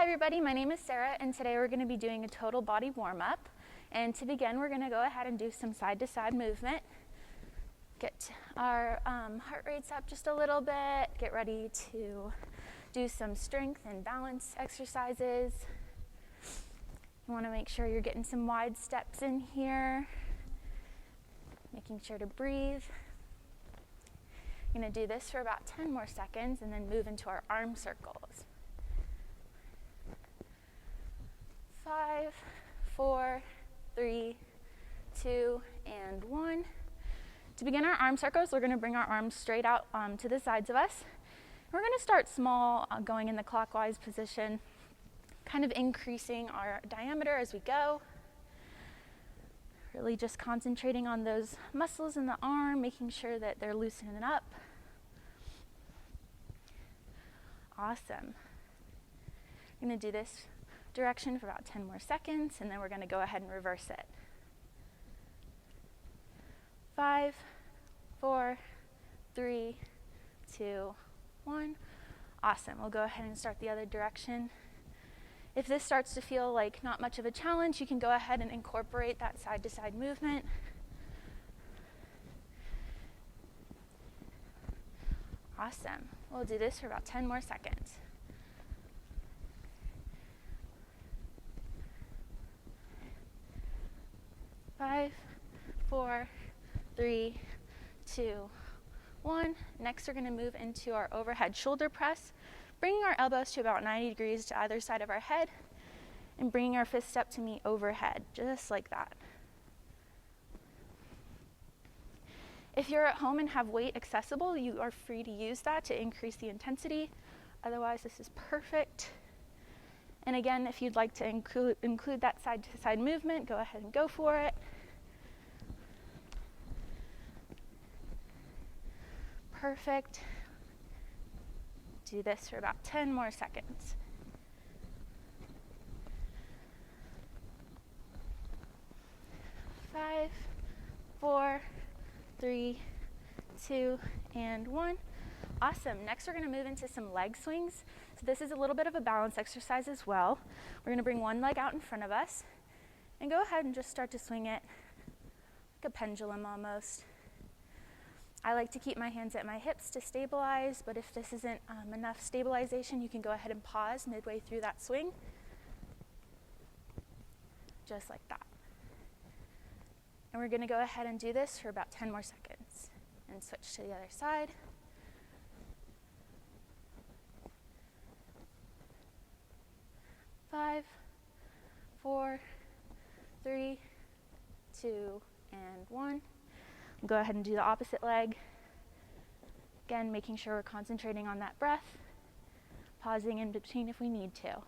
Hi everybody, my name is Sarah and today we're going to be doing a total body warm-up. And to begin, we're going to go ahead and do some side-to-side movement. Get our heart rates up just a little bit. Get ready to do some strength and balance exercises. You want to make sure you're getting some wide steps in here. Making sure to breathe. You're going to do this for about 10 more seconds and then move into our arm circles. 5, 4, 3, 2, and 1. To begin our arm circles, we're going to bring our arms straight out to the sides of us. We're going to start small, going in the clockwise position, kind of increasing our diameter as we go. Really just concentrating on those muscles in the arm, making sure that they're loosening up. Awesome. We're going to do this direction for about 10 more seconds, and then we're going to go ahead and reverse it. 5, 4, 3, 2, 1. Awesome. We'll go ahead and start the other direction. If this starts to feel like not much of a challenge, you can go ahead and incorporate that side-to-side movement. Awesome. We'll do this for about 10 more seconds. 5, 4, 3, 2, 1. Next, we're going to move into our overhead shoulder press, bringing our elbows to about 90 degrees to either side of our head, and bringing our fists up to meet overhead, just like that. If you're at home and have weight accessible, you are free to use that to increase the intensity. Otherwise, this is perfect. And again, if you'd like to include that side-to-side movement, go ahead and go for it. Perfect. Do this for about 10 more seconds. 5, 4, 3, 2, and 1. Awesome. Next, we're going to move into some leg swings. So this is a little bit of a balance exercise as well. We're going to bring one leg out in front of us and go ahead and just start to swing it like a pendulum almost. I like to keep my hands at my hips to stabilize, but if this isn't enough stabilization, you can go ahead and pause midway through that swing. Just like that. And we're going to go ahead and do this for about 10 more seconds and switch to the other side. 5, 4, 3, 2, and 1. Go ahead and do the opposite leg. Again, making sure we're concentrating on that breath, pausing in between if we need to.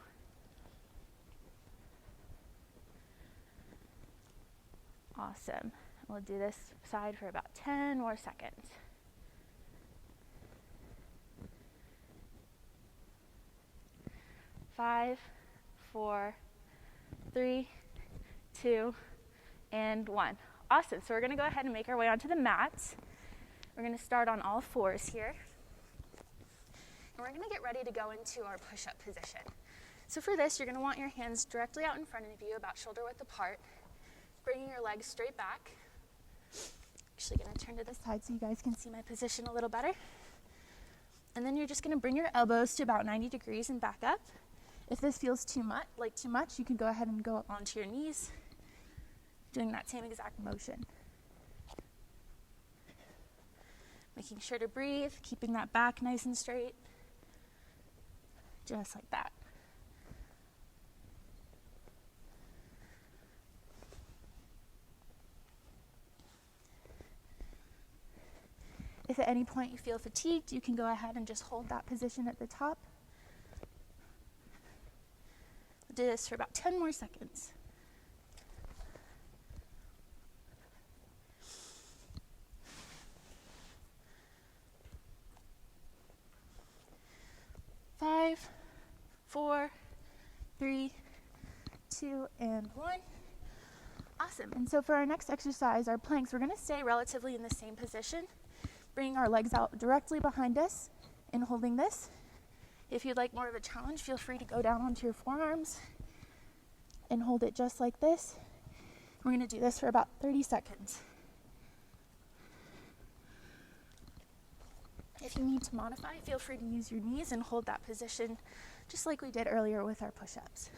Awesome. We'll do this side for about 10 more seconds. 5, 4, 3, 2, and 1. Awesome. So we're going to go ahead and make our way onto the mats. We're going to start on all fours here. And we're going to get ready to go into our push-up position. So for this, you're going to want your hands directly out in front of you, about shoulder width apart, bringing your legs straight back. Actually going to turn to the side so you guys can see my position a little better. And then you're just going to bring your elbows to about 90 degrees and back up. If this feels too much, you can go ahead and go up onto your knees, doing that same exact motion. Making sure to breathe, keeping that back nice and straight. Just like that. If at any point you feel fatigued, you can go ahead and just hold that position at the top. We'll do this for about 10 more seconds. 5, 4, 3, 2, and 1. Awesome. And so for our next exercise, our planks, we're going to stay relatively in the same position, bringing our legs out directly behind us and holding this. If you'd like more of a challenge, feel free to go down onto your forearms and hold it just like this. We're going to do this for about 30 seconds. If you need to modify, feel free to use your knees and hold that position just like we did earlier with our push-ups.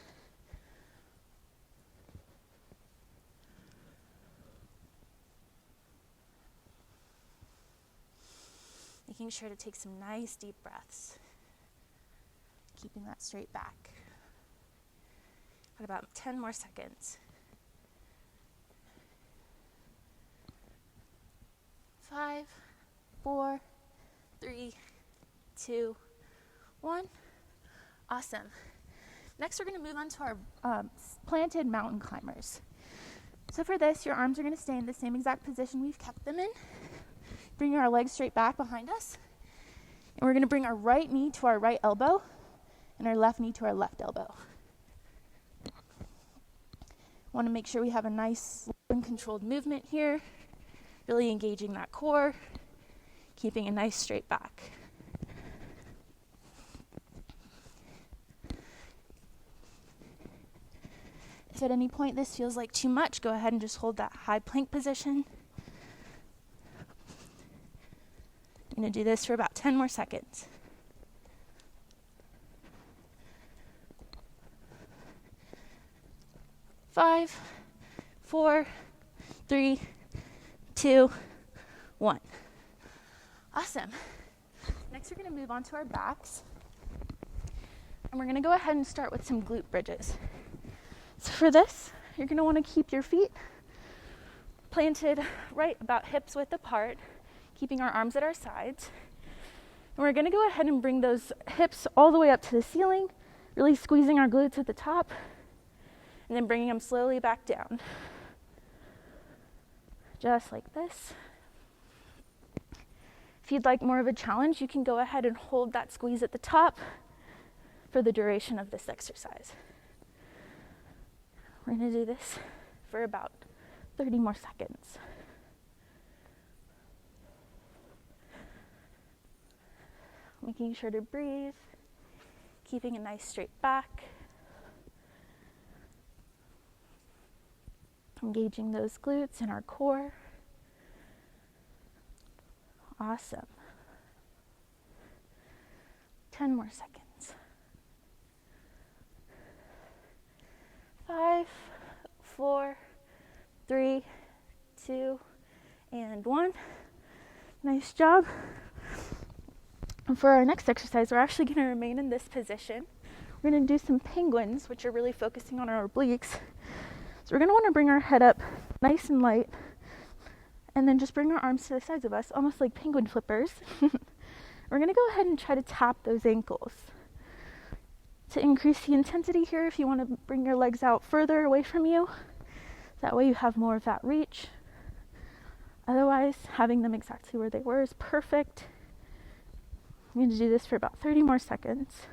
Making sure to take some nice deep breaths. Keeping that straight back. Got about 10 more seconds. 5, 4, 3, 2, 1. Awesome. Next, we're going to move on to our planted mountain climbers. So for this, your arms are going to stay in the same exact position we've kept them in. Bring our legs straight back behind us. And we're going to bring our right knee to our right elbow and our left knee to our left elbow. Want to make sure we have a nice and controlled movement here, really engaging that core, keeping a nice straight back. If at any point this feels like too much, go ahead and just hold that high plank position. I'm going to do this for about 10 more seconds. 5, 4, 3, 2, 1. Awesome. Next, we're going to move on to our backs. And we're going to go ahead and start with some glute bridges. So for this, you're going to want to keep your feet planted right about hips width apart, keeping our arms at our sides. And we're going to go ahead and bring those hips all the way up to the ceiling, really squeezing our glutes at the top, and then bringing them slowly back down. Just like this. If you'd like more of a challenge, you can go ahead and hold that squeeze at the top for the duration of this exercise. We're going to do this for about 30 more seconds. Making sure to breathe, keeping a nice straight back. Engaging those glutes and our core. Awesome. 10 more seconds. 5, 4, 3, 2, and 1. Nice job. And for our next exercise, we're actually going to remain in this position. We're going to do some penguins, which are really focusing on our obliques. So we're going to want to bring our head up nice and light, and then just bring our arms to the sides of us, almost like penguin flippers. We're going to go ahead and try to tap those ankles. To increase the intensity here, if you want to bring your legs out further away from you, that way you have more of that reach. Otherwise, having them exactly where they were is perfect. I'm going to do this for about 30 more seconds.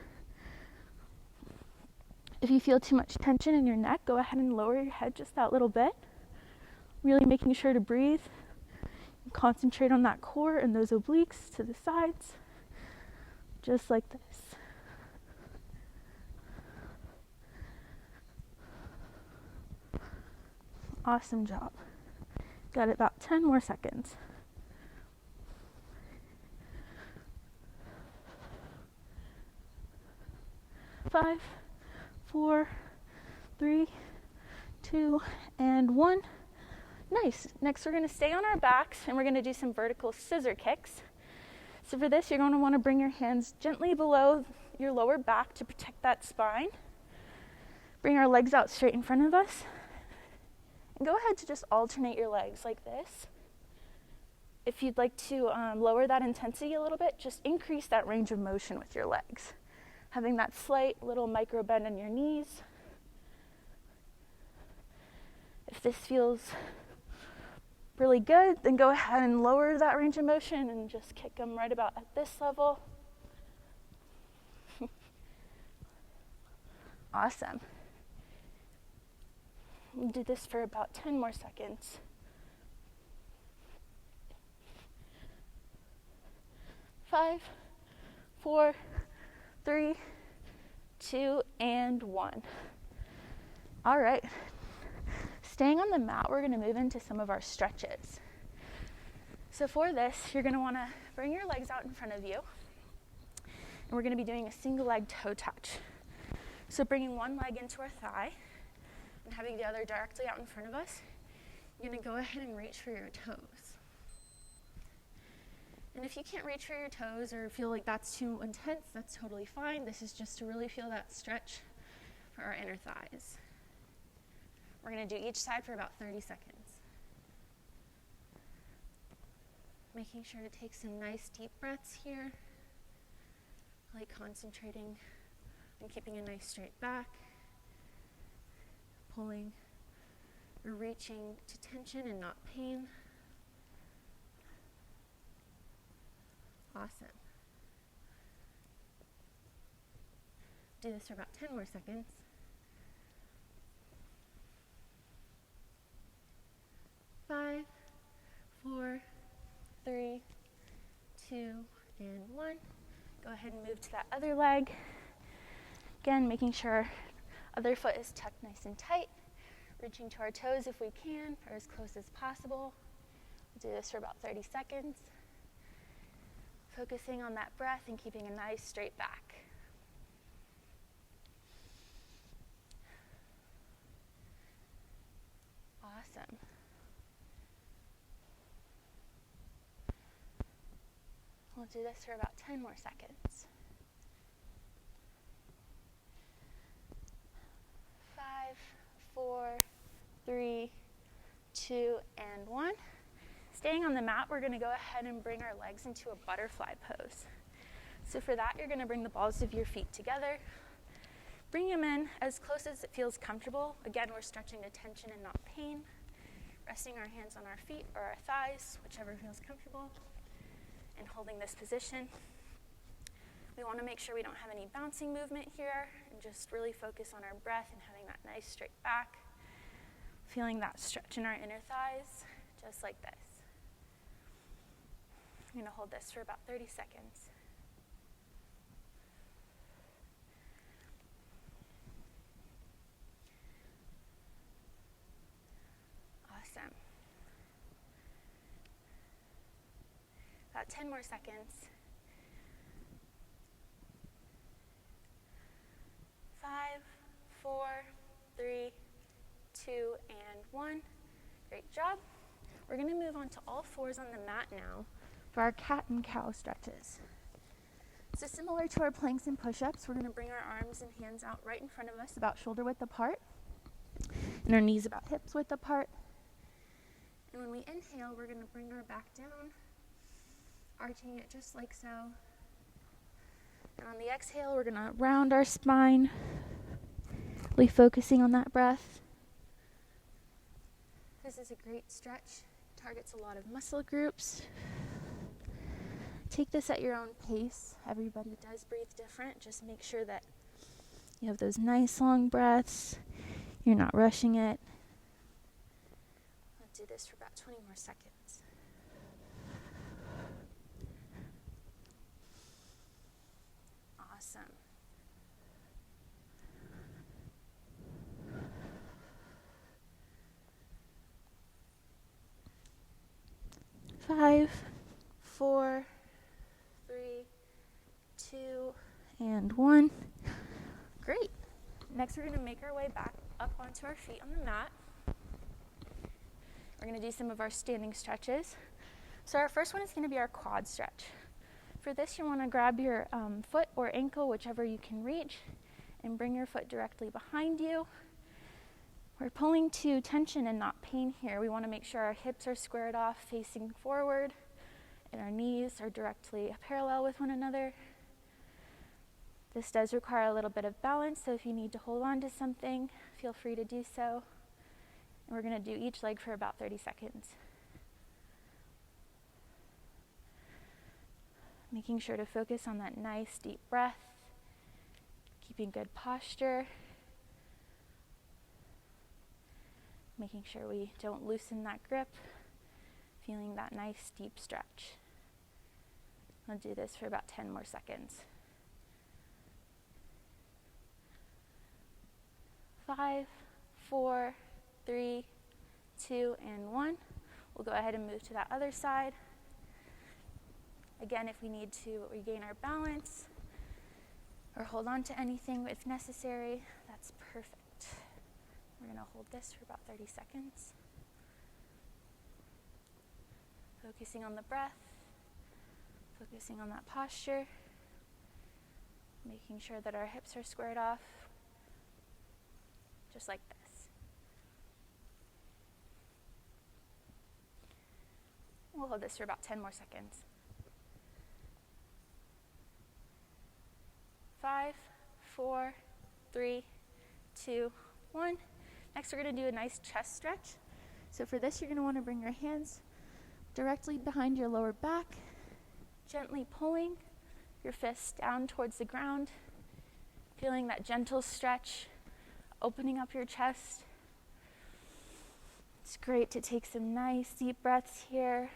If you feel too much tension in your neck, go ahead and lower your head just that little bit. Really making sure to breathe. Concentrate on that core and those obliques to the sides. Just like this. Awesome job. Got about 10 more seconds. 5, 4, 3, 2, and 1. Nice. Next, we're going to stay on our backs, and we're going to do some vertical scissor kicks. So for this, you're going to want to bring your hands gently below your lower back to protect that spine. Bring our legs out straight in front of us. And go ahead to just alternate your legs like this. If you'd like to lower that intensity a little bit, just increase that range of motion with your legs. Having that slight little micro bend in your knees. If this feels really good, then go ahead and lower that range of motion and just kick them right about at this level. Awesome. We'll do this for about 10 more seconds. 5, 4, 3, 2, and 1. All right. Staying on the mat, we're going to move into some of our stretches. So for this, you're going to want to bring your legs out in front of you. And we're going to be doing a single leg toe touch. So bringing one leg into our thigh and having the other directly out in front of us, you're going to go ahead and reach for your toes. And if you can't reach for your toes or feel like that's too intense, that's totally fine. This is just to really feel that stretch for our inner thighs. We're going to do each side for about 30 seconds. Making sure to take some nice deep breaths here. Really concentrating on keeping a nice straight back. Pulling or reaching to tension and not pain. Awesome. Do this for about 10 more seconds. 5, 4, 3, 2, and 1. Go ahead and move to that other leg. Again, making sure other foot is tucked nice and tight. Reaching to our toes if we can, or as close as possible. We'll do this for about 30 seconds. Focusing on that breath and keeping a nice straight back. Awesome. We'll do this for about 10 more seconds. 5, 4, 3, 2, and 1. Staying on the mat, we're going to go ahead and bring our legs into a butterfly pose. So for that, you're going to bring the balls of your feet together. Bring them in as close as it feels comfortable. Again, we're stretching to tension and not pain. Resting our hands on our feet or our thighs, whichever feels comfortable. And holding this position. We want to make sure we don't have any bouncing movement here and just really focus on our breath and having that nice straight back. Feeling that stretch in our inner thighs, just like this. I'm going to hold this for about 30 seconds. Awesome. About 10 more seconds. 5, 4, 3, 2, and 1. Great job. We're going to move on to all fours on the mat now for our cat and cow stretches. So similar to our planks and push-ups, we're going to bring our arms and hands out right in front of us, about shoulder width apart, and our knees about hips width apart. And when we inhale, we're going to bring our back down, arching it just like so. And on the exhale, we're going to round our spine, really focusing on that breath. This is a great stretch. Targets a lot of muscle groups. Take this at your own pace. Everybody does breathe different. Just make sure that you have those nice long breaths. You're not rushing it. Let's do this for about 20 more seconds. Awesome. Five, 4, 3, 2, and 1. Great. Next, we're going to make our way back up onto our feet on the mat. We're going to do some of our standing stretches. So our first one is going to be our quad stretch. For this, you want to grab your foot or ankle, whichever you can reach, and bring your foot directly behind you. We're pulling to tension and not pain here. We want to make sure our hips are squared off, facing forward, and our knees are directly parallel with one another. This does require a little bit of balance, so if you need to hold on to something, feel free to do so. And we're going to do each leg for about 30 seconds. Making sure to focus on that nice deep breath, keeping good posture, making sure we don't loosen that grip, feeling that nice deep stretch. I'll do this for about 10 more seconds. 5, 4, 3, 2, and 1. We'll go ahead and move to that other side. Again, if we need to regain our balance or hold on to anything if necessary, that's perfect. We're going to hold this for about 30 seconds. Focusing on the breath, focusing on that posture, making sure that our hips are squared off, just like this. We'll hold this for about 10 more seconds. 5, 4, 3, 2, 1. Next, we're going to do a nice chest stretch. So for this, you're going to want to bring your hands directly behind your lower back, gently pulling your fists down towards the ground, feeling that gentle stretch, opening up your chest. It's great to take some nice deep breaths here,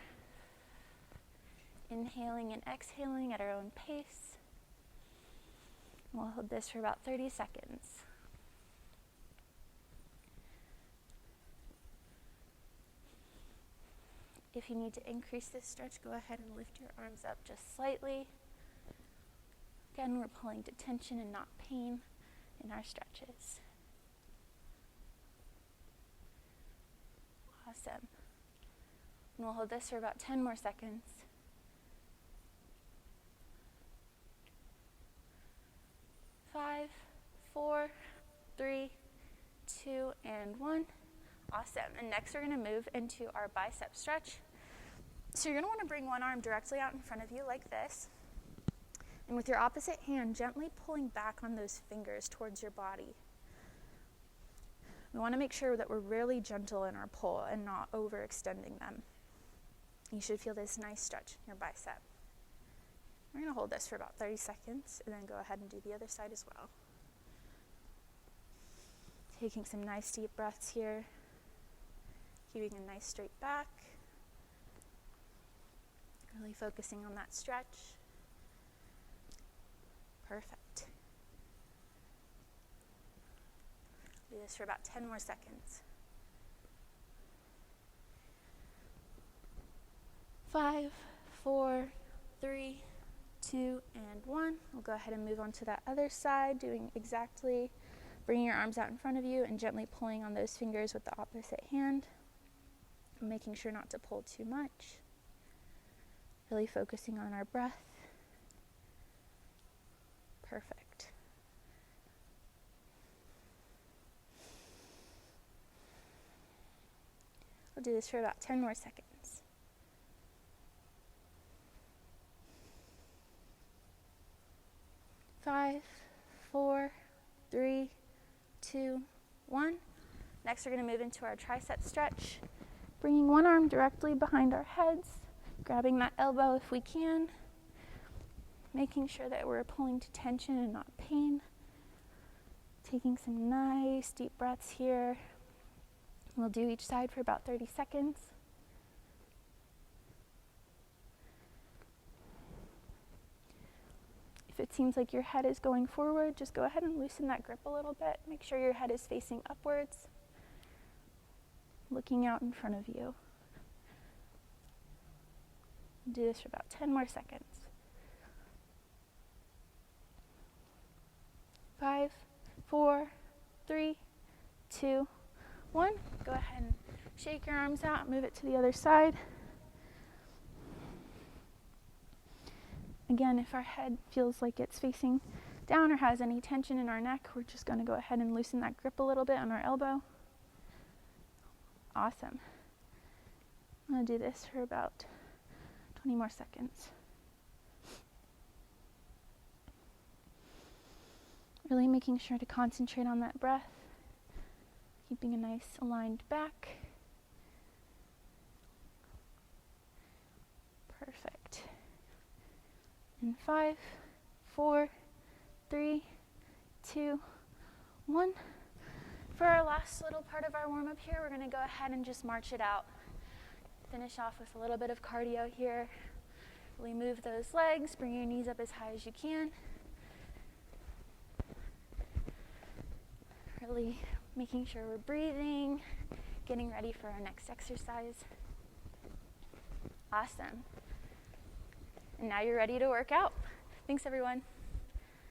inhaling and exhaling at our own pace. We'll hold this for about 30 seconds. If you need to increase this stretch, go ahead and lift your arms up just slightly. Again, we're pulling to tension and not pain in our stretches. Awesome. And we'll hold this for about 10 more seconds. 5, 4, 3, 2, and 1. Awesome. And next we're going to move into our bicep stretch. So you're going to want to bring one arm directly out in front of you like this. And with your opposite hand, gently pulling back on those fingers towards your body. We want to make sure that we're really gentle in our pull and not overextending them. You should feel this nice stretch in your bicep. We're going to hold this for about 30 seconds and then go ahead and do the other side as well. Taking some nice deep breaths here. Keeping a nice straight back. Really focusing on that stretch. Perfect. Do this for about 10 more seconds. 5, 4, 3, 2, and 1. We'll go ahead and move on to that other side, doing exactly, bringing your arms out in front of you and gently pulling on those fingers with the opposite hand. Making sure not to pull too much. Really focusing on our breath. Perfect. We'll do this for about 10 more seconds. 5, 4, 3, 2, 1. Next, we're going to move into our tricep stretch. Bringing one arm directly behind our heads, grabbing that elbow if we can, making sure that we're pulling to tension and not pain. Taking some nice deep breaths here. We'll do each side for about 30 seconds. If it seems like your head is going forward, just go ahead and loosen that grip a little bit. Make sure your head is facing upwards, looking out in front of you. Do this for about 10 more seconds. 5, 4, 3, 2, 1. Go ahead and shake your arms out, move it to the other side. Again, if our head feels like it's facing down or has any tension in our neck, we're just going to go ahead and loosen that grip a little bit on our elbow. Awesome. I'm going to do this for about 20 more seconds. Really making sure to concentrate on that breath, keeping a nice aligned back. Perfect. In 5, 4, 3, 2, 1. For our last little part of our warm-up here, we're going to go ahead and just march it out. Finish off with a little bit of cardio here. Really move those legs, bring your knees up as high as you can. Really Making sure we're breathing, getting ready for our next exercise. Awesome. And now you're ready to work out. Thanks, everyone.